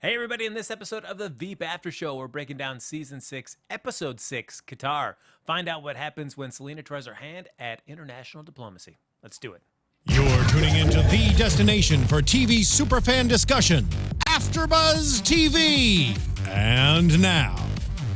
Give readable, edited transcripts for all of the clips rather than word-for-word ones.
Hey everybody, in this episode of the Veep After Show, we're breaking down Season 6, Episode 6, Qatar. Find out what happens when Selina tries her hand at international diplomacy. Let's do it. You're tuning into the destination for TV superfan discussion, AFTERBUZZ TV. And now,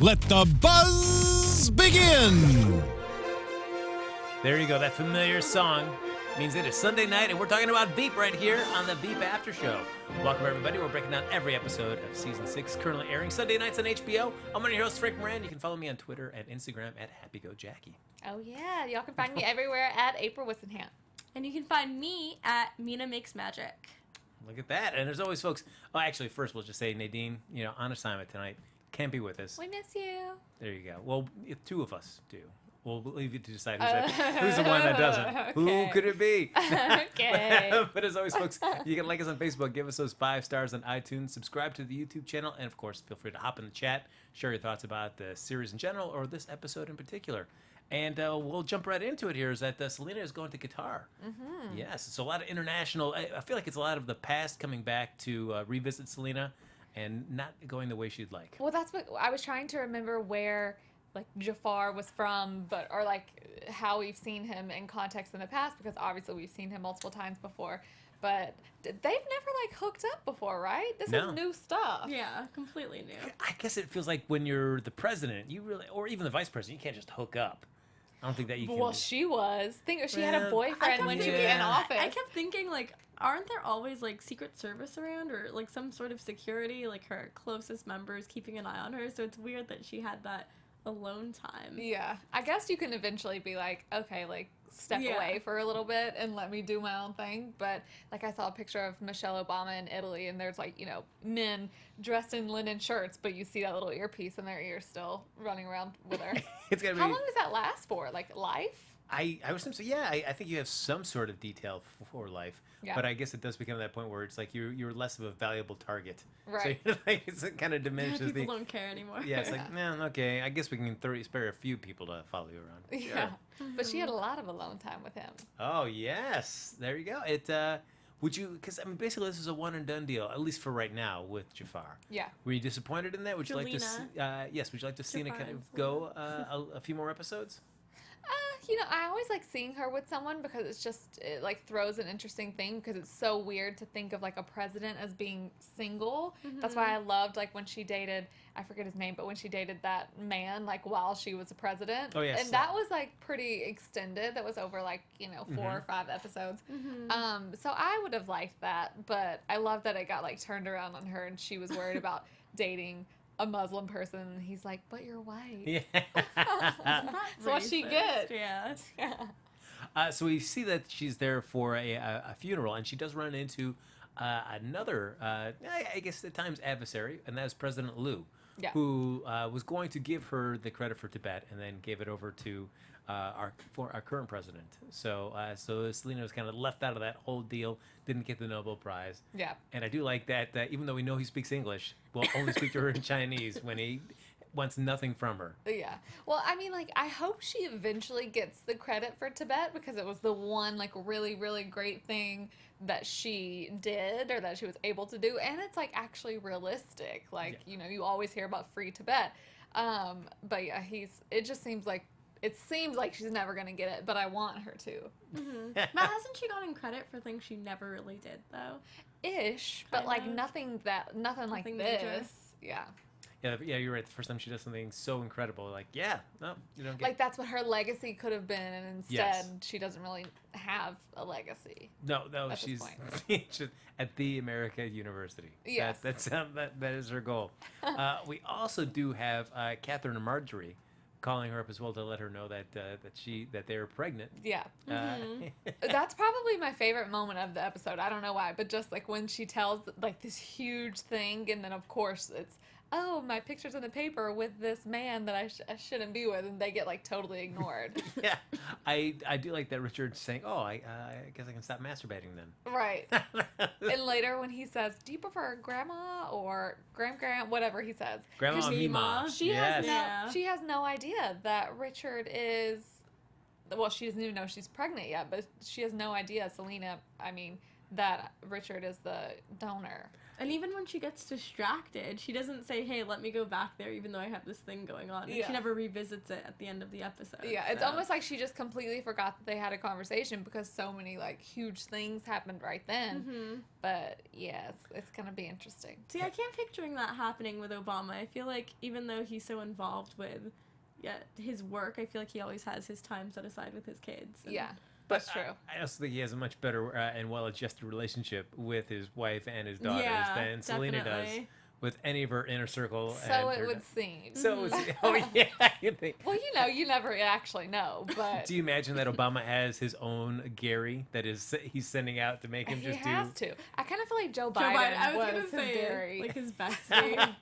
let the buzz begin. There you go, that familiar song means it is Sunday night, and we're talking about Veep right here on the Veep After Show. Welcome, everybody. We're breaking down every episode of Season 6, currently airing Sunday nights on HBO. I'm one of your hosts, Frank Moran. You can follow me on Twitter and Instagram at HappyGoJackie. Oh, yeah. Y'all can find me everywhere at April Whisenhant. And you can find me at Mina Makes Magic. Look at that. And there's always folks. Oh, actually, first we'll just say Nadine, on assignment tonight, can't be with us. We miss you. There you go. Well, if two of us do. We'll leave you to decide who's the one that doesn't. Okay. Who could it be? Okay. But as always, folks, you can like us on Facebook, give us those 5 stars on iTunes, subscribe to the YouTube channel, and of course, feel free to hop in the chat, share your thoughts about the series in general or this episode in particular. And we'll jump right into it here. Is that Selina is going to Qatar. Mm-hmm. Yes, it's a lot of international. I feel like it's a lot of the past coming back to revisit Selina and not going the way she'd like. Well, that's what I was trying to remember where Jafar was from, or how we've seen him in context in the past, because obviously we've seen him multiple times before, but they've never hooked up before, right? This is new stuff. Yeah, completely new. I guess it feels like when you're the president, you really, or even the vice president, you can't just hook up. I don't think that you can. Well, she was. She had a boyfriend when she was in office. I kept thinking, aren't there always, Secret Service around, or, some sort of security, her closest members keeping an eye on her, so it's weird that she had that alone time. Yeah. I guess you can eventually be okay, step away for a little bit and let me do my own thing. But I saw a picture of Michelle Obama in Italy, and there's men dressed in linen shirts, but you see that little earpiece in their ear still running around with her. It's gotta be. How long does that last for? Life? I would assume so. Yeah, I think you have some sort of detail for life. Yeah. But I guess it does become that point where it's you're less of a valuable target. Right. So it kind of diminishes People don't care anymore. Yeah, it's okay. I guess we can spare a few people to follow you around. Yeah. Sure. But she had a lot of alone time with him. Oh yes, there you go. Would you? Because basically this is a one and done deal, at least for right now with Jafar. Yeah. Were you disappointed in that? Would you like to? Yes. Would you like to see it kind of go a few more episodes? I always like seeing her with someone because it throws an interesting thing, because it's so weird to think of a president as being single. Mm-hmm. That's why I loved when she dated, I forget his name, but when she dated that man while she was a president. Oh yes. And that was pretty extended. That was over 4 or 5 episodes. Mm-hmm. So I would have liked that, but I love that it got turned around on her and she was worried about dating a Muslim person, and he's like, but you're white. Yeah. That's what she gets. Yeah. So we see that she's there for a funeral, and she does run into another, I guess at times adversary, and that is President Liu, who was going to give her the credit for Tibet and then gave it over to our current president. So Selina was kind of left out of that whole deal, didn't get the Nobel Prize. Yeah. And I do like that even though we know he speaks English, we'll only speak to her in Chinese when he wants nothing from her. Yeah. Well, I hope she eventually gets the credit for Tibet, because it was the one really, really great thing that she did, or that she was able to do, and it's actually realistic. You always hear about free Tibet. But yeah, it just seems like she's never gonna get it, but I want her to. Mm-hmm. But hasn't she gotten credit for things she never really did, though? Ish, but nothing like this. Major. Yeah. Yeah, you're right. The first time she does something so incredible, you don't get. That's what her legacy could have been, and instead she doesn't really have a legacy. No, she's at the America University. Yes, that is her goal. We also do have Katherine Marjorie calling her up as well to let her know that they're pregnant. Yeah. That's probably my favorite moment of the episode. I don't know why, but just when she tells this huge thing, and then of course it's, oh, my picture's in the paper with this man that I shouldn't be with, and they get totally ignored. Yeah, I do like that Richard's saying, oh, I guess I can stop masturbating then. Right. And later when he says, do you prefer grandma or grand, whatever he says. Grandma Mima. She has no idea that Richard is, well, she doesn't even know she's pregnant yet, but she has no idea Selina, that Richard is the donor. And even when she gets distracted, she doesn't say, hey, let me go back there even though I have this thing going on. And Yeah. she never revisits it at the end of the episode. Yeah, it's so. almost like she just completely forgot that they had a conversation because so many, like, huge things happened right then. Mm-hmm. But, yeah, it's going to be interesting. See, I can't picturing that happening with Obama. I feel like even though he's so involved with his work, I feel like he always has his time set aside with his kids. And Yeah. But That's true. I also think he has a much better and well-adjusted relationship with his wife and his daughters Yeah, than Selena does definitely. with any of her inner circle. So and it her- would seem. So it's, oh yeah, you think. Well, you never actually know, but Do you imagine that Obama has his own Gary that he's sending out to make him he just has do? to. I kind of feel like Joe Joe Biden, Biden, I was was going his to say, Gary. like his bestie.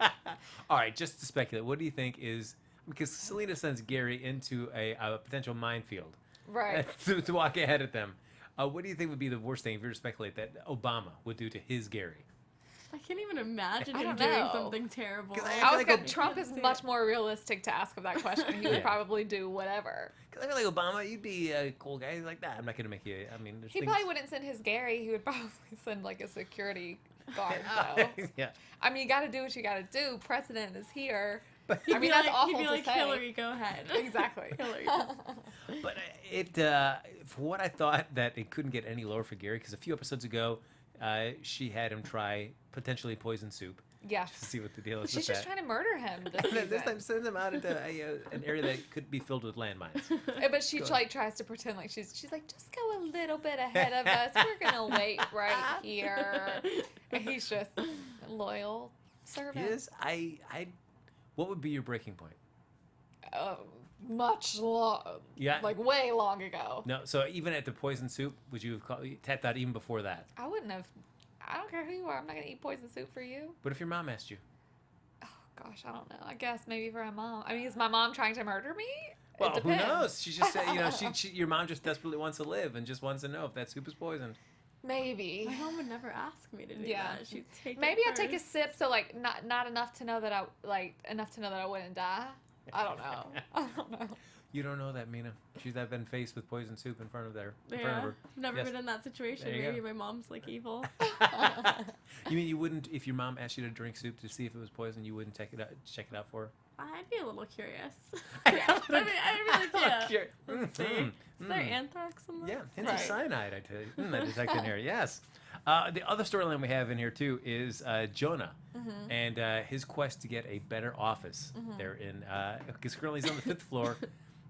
All right, just to speculate, what do you think is because Selena sends Gary into a potential minefield Right. to walk ahead of them. What do you think would be the worst thing if you were to speculate that Obama would do to his Gary? I can't even imagine I him don't doing know. something terrible. 'Cause I feel was like gonna, Ob- Trump is much more realistic to ask of that question. He would Yeah. probably do whatever. Because I feel like Obama, you'd be a cool guy like that. I'm not going to make you. I mean, there's He things. probably wouldn't send his Gary. He would probably send like a security guard. Though. Yeah. I mean, you got to do what you got to do. President is here. He'd I mean, be that's like, awful he'd be to like, say. Hillary, go ahead. Exactly. Hillary, just But for what I thought that it couldn't get any lower for Gary, because a few episodes ago, she had him try potentially poison soup Yeah. to see what the deal is She's with just that. trying to murder him this And then this time, season. send them out into an area that could be filled with landmines. But she like tries to pretend like she's like, just go a little bit ahead of us. We're gonna wait right here. And he's just loyal servant. Is what would be your breaking point? Much long, Yeah. like way long ago. No, so even at the poison soup, would you have tapped out even before that? I wouldn't have. I don't care who you are. I'm not gonna eat poison soup for you. What if your mom asked you? Oh gosh, I don't know. I guess maybe for my mom. I mean, is my mom trying to murder me? Well, It who depends. knows? She just said, your mom just desperately wants to live and just wants to know if that soup is poisoned. Maybe. My mom would never ask me to do Yeah. that. She'd take Maybe it I'll take a first. sip, so like not enough to know that I wouldn't die. I don't know. I don't know. You don't know that, Mina. She's been faced with poison soup in front of her. Yeah, I've never Yes. been in that situation. There you Maybe go. my mom's like evil. You mean you wouldn't, if your mom asked you to drink soup to see if it was poison, you wouldn't check it out for her? I'd be a little curious. I mean, I really can't. Let's see. Mhm, Is there mhm. anthrax in this? Yeah, hints of Right. cyanide, I tell you. I detect in here, yes. The other storyline we have in here, too, is Jonah and his quest to get a better office. There in, because currently he's on the 5th floor,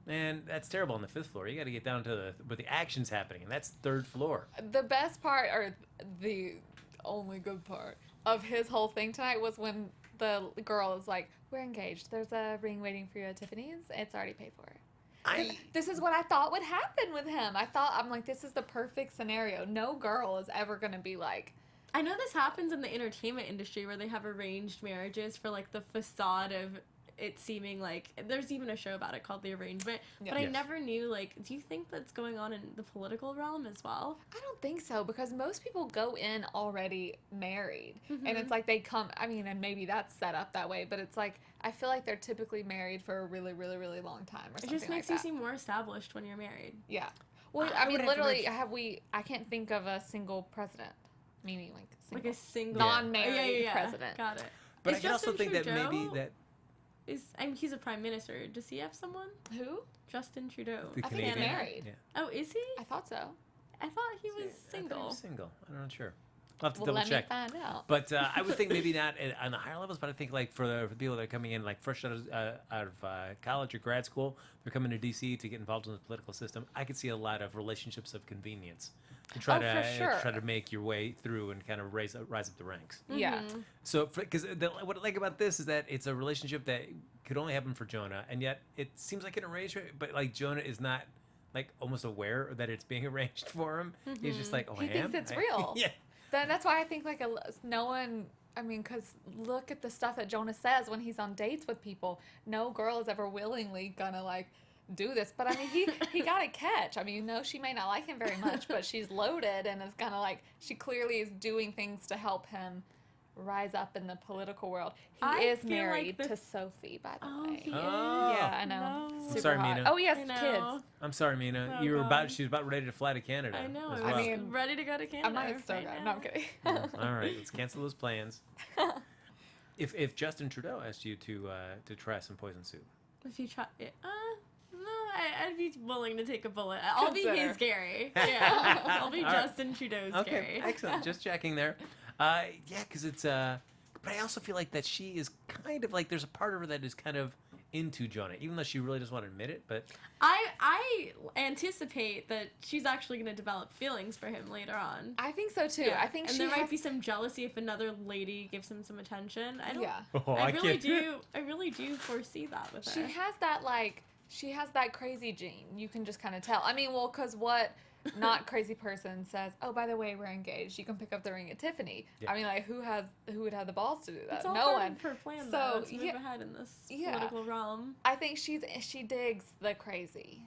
and that's terrible on the 5th floor. You got to get down to where the action's happening, and that's 3rd floor. The best part, or the only good part of his whole thing tonight, was when the girl is like, "We're engaged. There's a ring waiting for you at Tiffany's. It's already paid for." This is what I thought would happen with him. I'm like, this is the perfect scenario. No girl is ever gonna be like, I know this happens in the entertainment industry where they have arranged marriages for like the facade of it seeming like there's even a show about it called The Arrangement. Yeah. But I Yes. never knew, like, do you think that's going on in the political realm as well? I don't think so, because most people go in already married. And Mhm. it's like they come, I mean, and maybe that's set up that way, but it's like, I feel like they're typically married for a really, really, really long time or It something just makes like you that. seem more established when you're married. Yeah. Well, I I would mean, have to literally, mention- I can't think of a single president, meaning like Like single. a single Non-married president. Got it. But Is I can also Justin think that maybe Trudeau- that he's a prime minister. Does he have someone? Who? Justin Trudeau. the I think he's Canadian. married. Yeah. Oh, is he? I thought so. I thought he was I thought he single. was single. I'm not sure. I'll have to Well, double let check. me find out. But I would think maybe not on the higher levels, but I think like for the people that are coming in like fresh out of college or grad school, they're coming to DC to get involved in the political system. I could see a lot of relationships of convenience to try Oh, for sure. try to make your way through and kind of rise up the ranks. Yeah. Mhm. So because what I like about this is that it's a relationship that could only happen for Jonah, and yet it seems like an arrangement, but like Jonah is not like almost aware that it's being arranged for him. He's just like, oh, He I thinks am? it's real. Yeah. That's why I think like no one. I mean, because look at the stuff that Jonah says when he's on dates with people. No girl is ever willingly gonna like do this. But I mean, he got a catch. I mean, you know, she may not like him very much, but she's loaded and is gonna like. She clearly is doing things to help him rise up in the political world. He I is feel married like to Sophie, by the Oh, way. he is. Oh. Yeah, I know. No. Super Sorry, hot. Mina. Oh, he has I kids. know. I'm sorry, Mina. Oh, You were God. she was about ready to fly to Canada. I know. as I well. was mean, ready to go to Canada. I might still right go. now. No, I'm kidding. All right, let's cancel those plans. If Justin Trudeau asked you to try some poison soup, If you try it, no, I'd be willing to take a bullet. I'll be Consider. his Gary. Yeah, I'll be All right. Justin Trudeau's okay, Gary. excellent. Just checking there. Yeah, because it's but I also feel like that she is kind of like there's a part of her that is kind of into Jonah, even though she really doesn't want to admit it. But I anticipate that she's actually going to develop feelings for him later on. I think so too. Yeah, I think and she there has, might be some jealousy if another lady gives him some attention. I don't. Yeah. oh, I really do foresee that with her. She has that she has that crazy gene. You can just kind of tell. I mean, well, because what not crazy person says, oh, by the way, we're engaged. You can pick up the ring at Tiffany. Yeah. I mean, like, who would have the balls to do that? It's all No part one. of her plan, So, though, to move yeah. ahead in this Yeah. political realm. I think she digs the crazy.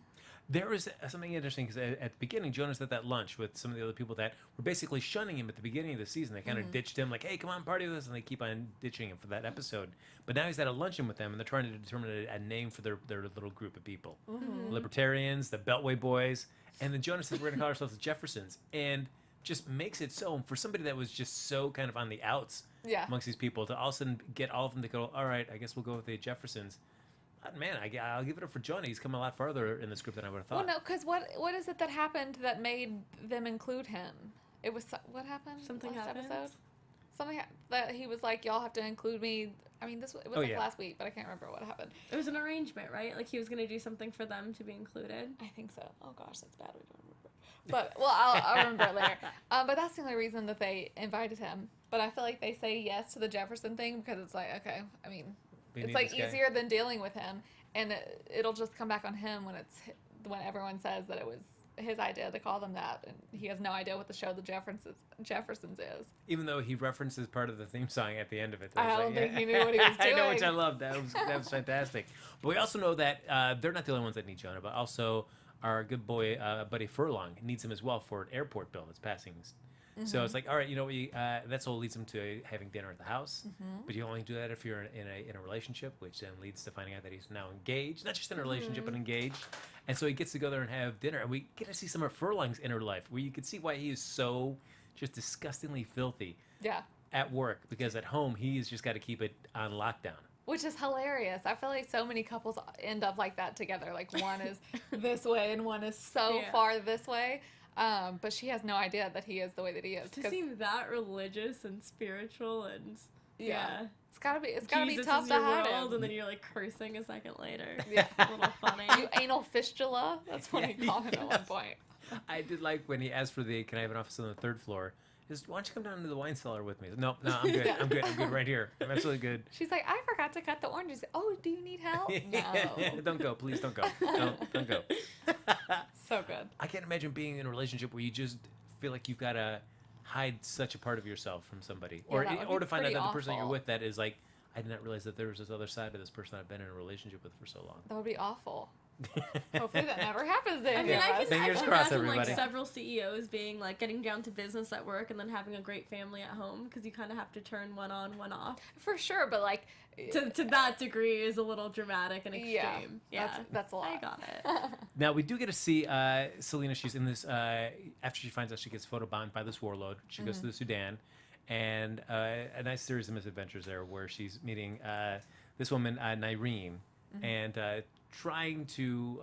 there was something interesting because at the beginning, Jonah's at that lunch with some of the other people that were basically shunning him at the beginning of the season. They kind of ditched him, like, "Hey, come on, party with us," and they keep on ditching him for that episode. But now he's at a luncheon with them, and they're trying to determine a name for their little group of people: libertarians, the Beltway Boys, and then Jonah says, "We're going to call ourselves the Jeffersons," and just makes it so for somebody that was just so kind of on the outs Yeah. amongst these people to all of a sudden get all of them to go, "All right, I guess we'll go with the Jeffersons." Man, I'll give it up for Jonah. He's come a lot farther in this group than I would have thought. Well, no, because what is it that happened that made them include him? It was what happened? Something last happened? episode. Something that he was like, y'all have to include me. I mean, it was like last week, but I can't remember what happened. It was an arrangement, right? Like he was going to do something for them to be included. I think so. Oh gosh, that's bad. We don't remember. But well, I'll remember it later. But that's the only reason that they invited him. But I feel like they say yes to the Jefferson thing because it's like, okay, I mean, We it's need like this guy. easier than dealing with him, and it'll just come back on him when everyone says that it was his idea to call them that, and he has no idea what the show the Jeffersons is. Even though he references part of the theme song at the end of it. I don't think he knew what he was I know, which I doing. loved. That was fantastic. But we also know that they're not the only ones that need Jonah, but also our good boy, Buddy Furlong, needs him as well for an airport bill that's passing. So it's like, all right, you know, that's all leads him to having dinner at the house. But you only do that if you're in a relationship, which then leads to finding out that he's now engaged, not just in a relationship, but engaged. And so he gets to go there and have dinner, and we get to see some of Furlong's inner life, where you can see why he is so just disgustingly filthy Yeah. at work, because at home he's just got to keep it on lockdown. Which is hilarious. I feel like so many couples end up like that together. Like one is this way and one is so Yeah. far this way. But she has no idea that he is the way that he is. To 'cause- seem that religious and spiritual and yeah. It's gotta be Jesus tough is to your hide world, him. and then you're like cursing a second later. Yeah. A little funny. You anal fistula? That's what he called him at one point. I did like when he asked for can I have an office on the third floor? Why don't you come down to the wine cellar with me? No, I'm good. I'm good right here. I'm absolutely good. She's like, I forgot to cut the oranges. Oh, do you need help? No. Don't go, please. Don't go. Don't go. So good. I can't imagine being in a relationship where you just feel like you've got to hide such a part of yourself from somebody, Yeah, that would or be to find out pretty that the person that you're awful. with that is like, I did not realize that there was this other side of this person I've been in a relationship with for so long. That would be awful. Hopefully that never happens to I any mean, of I us. can Fingers crossed, imagine like everybody. several CEOs being like getting down to business at work and then having a great family at home because you kind of have to turn one on, one off. For sure, but like, To that degree is a little dramatic and extreme. yeah, that's a lot. I got it. Now we do get to see Selina. She's in this after she finds out she gets photobombed by this warlord. She goes to the Sudan, and a nice series of misadventures there where she's meeting this woman Nyreen and trying to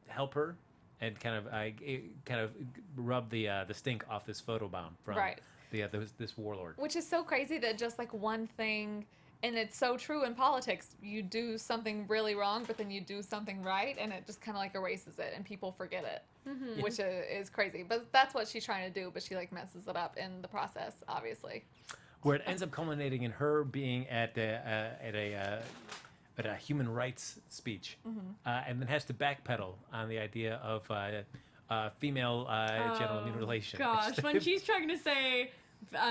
help her and kind of rub the stink off this photobomb from Right. this warlord. Which is so crazy that just like one thing, and it's so true in politics, you do something really wrong, but then you do something right, and it just kind of like erases it, and people forget it, which is crazy. But that's what she's trying to do, but she like messes it up in the process, obviously. Where it ends up culminating in her being at a human rights speech, and then has to backpedal on the idea of female genital mutilation. Gosh, when she's trying to say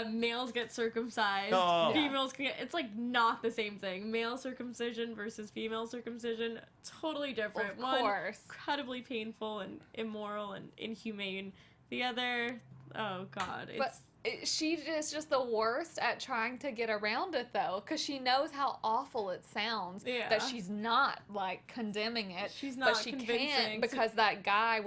males get circumcised, Oh. females can get, it's like not the same thing. Male circumcision versus female circumcision, totally different. Of course. One, incredibly painful and immoral and inhumane. The other, oh god, it's She is just the worst at trying to get around it, though, because she knows how awful it sounds. Yeah. That she's not like condemning it. She's not but she convincing. can't because that guy,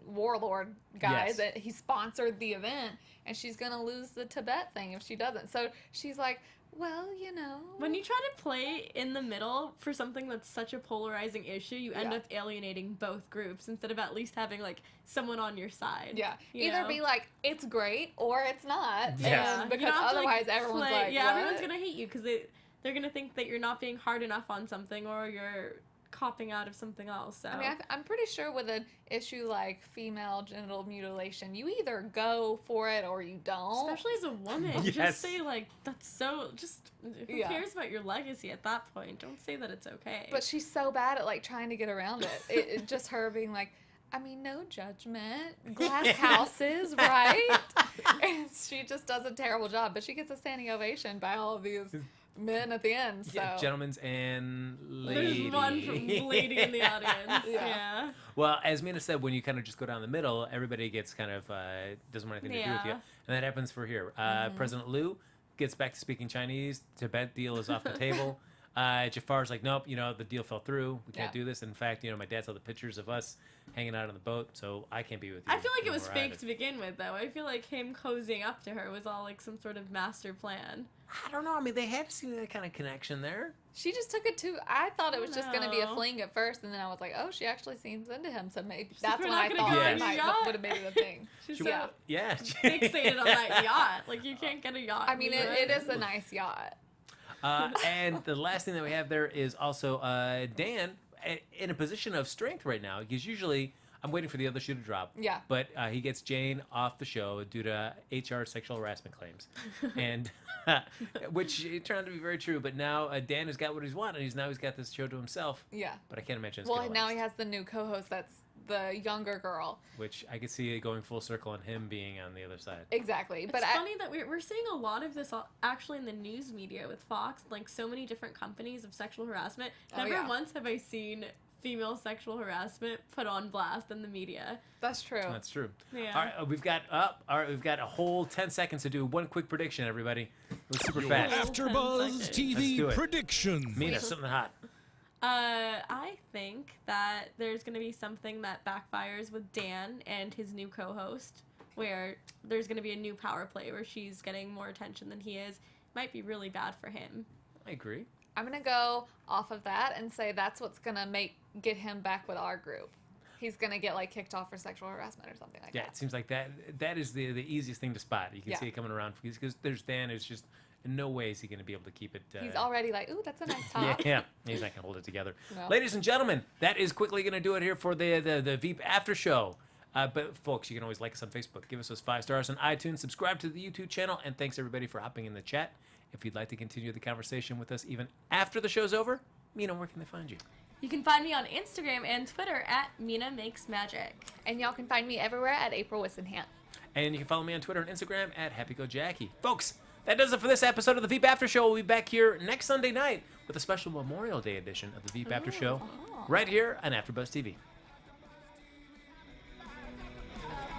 warlord guy, Yes. that he sponsored the event, and she's gonna lose the Tibet thing if she doesn't. So she's like, well, you know. When you try to play in the middle for something that's such a polarizing issue, you end Yeah. up alienating both groups instead of at least having like someone on your side. Yeah, you either know? be like, it's great, or it's not. Yes. And You because don't have to, like, otherwise everyone's play- like, yeah, what? everyone's gonna hate you because they're gonna think that you're not being hard enough on something or you're copping out of something else. So I mean, I'm pretty sure with an issue like female genital mutilation, you either go for it or you don't. especially as a woman, Yes. just say like that's so. Just who Yeah. cares about your legacy at that point? Don't say that it's okay. But she's so bad at like trying to get around it. It just her being like, I mean, no judgment, glass houses, right? And she just does a terrible job. But she gets a standing ovation by all of these men at the end. So Yeah, gentlemen and ladies. there's one from lady in the audience. Yeah. Yeah. Well, as Mina said, when you kind of just go down the middle, everybody gets kind of doesn't want anything to do with you, Yeah. and that happens for here. President Liu gets back to speaking Chinese. Tibet deal is off the table. Jafar's like, nope, the deal fell through. We can't Yeah. do this. In fact, my dad saw the pictures of us hanging out on the boat, so I can't be with you. I feel like it was anymore fake either. to begin with, though. I feel like him cozying up to her was all like some sort of master plan. I don't know. I mean, they had to see that kind of connection there. she just took it too. I thought it was just going to be a No. fling at first, and then I was like, oh, she actually seems into him. So maybe like, that's "We're when not I gonna thought go it on might your yacht." would have made it a thing. She's Yeah. Yeah. fixated on that yacht. Like you can't get a yacht. I mean, it is a nice yacht. And the last thing that we have there is also Dan in a position of strength right now. Because usually I'm waiting for the other shoe to drop. Yeah. But he gets Jane off the show due to HR sexual harassment claims, and which it turned out to be very true. But now Dan has got what he's wanted. He's got this show to himself. Yeah. But I can't imagine it's Well, gonna now last, he has the new co-host that's the younger girl. which I could see it going full circle and him being on the other side. Exactly. It's But funny that we're seeing a lot of this actually in the news media with Fox, like so many different companies of sexual harassment. Oh, Never yeah. once have I seen female sexual harassment put on blast in the media. that's true. That's true. Yeah. All right, we've got a whole 10 seconds to do one quick prediction, everybody. It was super Your fast. AfterBuzz Let's TV do it. predictions. Mina, something hot. I think that there's going to be something that backfires with Dan and his new co-host, where there's going to be a new power play where she's getting more attention than he is. Might be really bad for him. I agree. I'm gonna go off of that and say that's what's gonna get him back with our group. He's gonna get like kicked off for sexual harassment or something like Yeah, that. it seems like that is the easiest thing to spot. You can Yeah. see it coming around because there's Dan. It's just in no way is he going to be able to keep it. He's already like, ooh, that's a nice Yeah, top. yeah, he's not going to hold it together. No. Ladies and gentlemen, that is quickly going to do it here for the Veep After Show. But folks, you can always like us on Facebook, give us those 5 stars on iTunes, subscribe to the YouTube channel, and thanks everybody for hopping in the chat. If you'd like to continue the conversation with us even after the show's over, Mina, where can they find you? You can find me on Instagram and Twitter at Mina Makes Magic. And y'all can find me everywhere at April Whisenhant. And you can follow me on Twitter and Instagram at HappyGoJackie. Folks, that does it for this episode of the Veep After Show. We'll be back here next Sunday night with a special Memorial Day edition of the Veep After Show right here on AfterBuzz TV.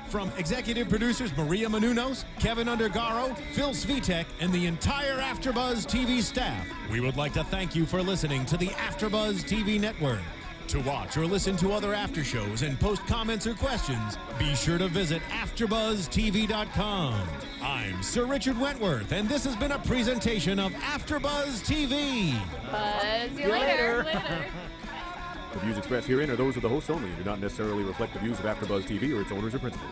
From executive producers Maria Menounos, Kevin Undergaro, Phil Svitek, and the entire AfterBuzz TV staff, we would like to thank you for listening to the AfterBuzz TV network. To watch or listen to other after shows and post comments or questions, be sure to visit AfterBuzzTV.com. I'm Sir Richard Wentworth, and this has been a presentation of AfterBuzz TV. Buzz you later. The views expressed herein are those of the hosts only and do not necessarily reflect the views of AfterBuzz TV or its owners or principals.